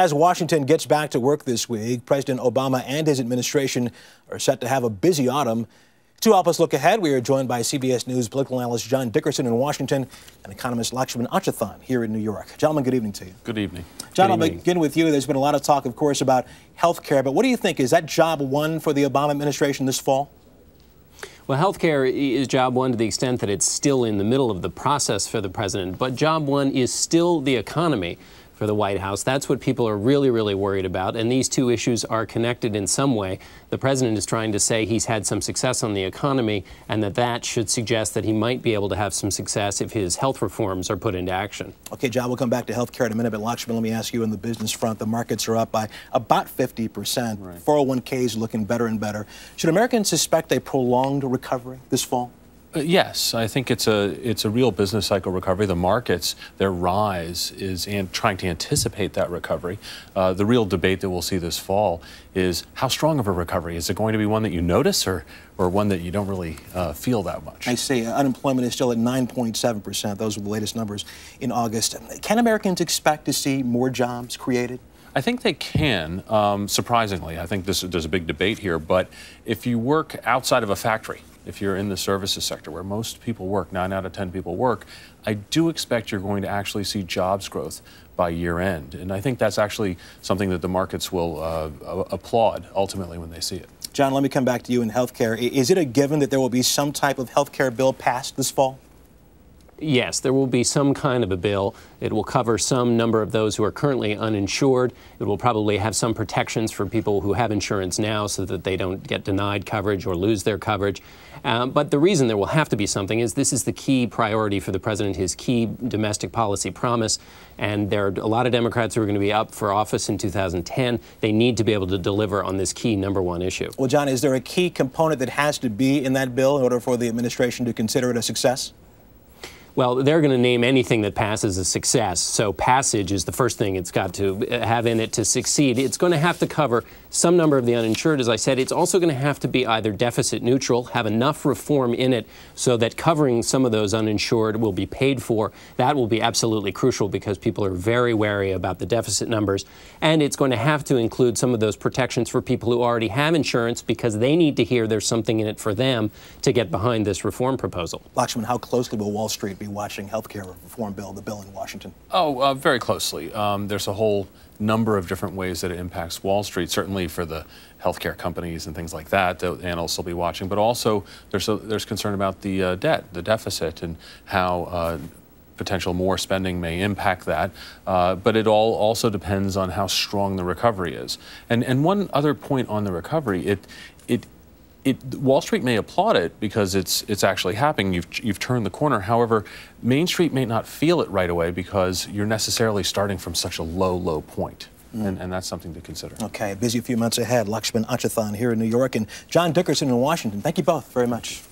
As Washington gets back to work this week, President Obama and his administration are set to have a busy autumn. To help us look ahead, we are joined by CBS News political analyst John Dickerson in Washington and economist Lakshman Achuthan here in New York. Gentlemen, good evening to you. Good evening. John, I'll begin with you. There's been a lot of talk, of course, about health care, but what do you think? Is that job one for the Obama administration this fall? Well, health care is job one to the extent that it's still in the middle of the process for the president, but job one is still the economy for the White House. That's what people are really worried about, and these two issues are connected in some way. The president is trying to say he's had some success on the economy, and that should suggest that he might be able to have some success if his health reforms are put into action. Okay, John, we'll come back to health care in a minute, but Lakshman, let me ask you on the business front. The markets are up by about 50%. Right. 401ks looking better and better. Should Americans suspect a prolonged recovery this fall? Yes, I think it's a real business cycle recovery. The markets, their rise is trying to anticipate that recovery. The real debate that we'll see this fall is how strong of a recovery. Is it going to be one that you notice or one that you don't really feel that much? I see. Unemployment is still at 9.7%. Those are the latest numbers in August. Can Americans expect to see more jobs created? I think they can, surprisingly. I think there's a big debate here, but if you work outside of a factory, if you're in the services sector where most people work, 9 out of 10 people work, I do expect you're going to actually see jobs growth by year end. And I think that's actually something that the markets will applaud ultimately when they see it. John, let me come back to you in healthcare. Is it a given that there will be some type of healthcare bill passed this fall? Yes, there will be some kind of a bill. It will cover some number of those who are currently uninsured. It will probably have some protections for people who have insurance now so that they don't get denied coverage or lose their coverage. But the reason there will have to be something is this is the key priority for the president, his key domestic policy promise. And there are a lot of Democrats who are going to be up for office in 2010. They need to be able to deliver on this key #1 issue. Well, John, is there a key component that has to be in that bill in order for the administration to consider it a success? Well, they're going to name anything that passes a success. So passage is the first thing it's got to have in it to succeed. It's going to have to cover some number of the uninsured, as I said. It's also going to have to be either deficit neutral, have enough reform in it so that covering some of those uninsured will be paid for. That will be absolutely crucial because people are very wary about the deficit numbers. And it's going to have to include some of those protections for people who already have insurance because they need to hear there's something in it for them to get behind this reform proposal. Lakshman, how closely will Wall Street be watching healthcare reform bill, the bill in Washington? Oh, very closely. There's a whole number of different ways that it impacts Wall Street, certainly for the healthcare companies and things like that. The analysts will be watching, but also there's concern about the debt, the deficit, and how potential more spending may impact that. But it all also depends on how strong the recovery is. And one other point on the recovery, Wall Street may applaud it because it's actually happening. You've turned the corner. However, Main Street may not feel it right away because you're necessarily starting from such a low point. And that's something to consider. Okay, a busy few months ahead. Lakshman Achuthan here in New York and John Dickerson in Washington. Thank you both very much.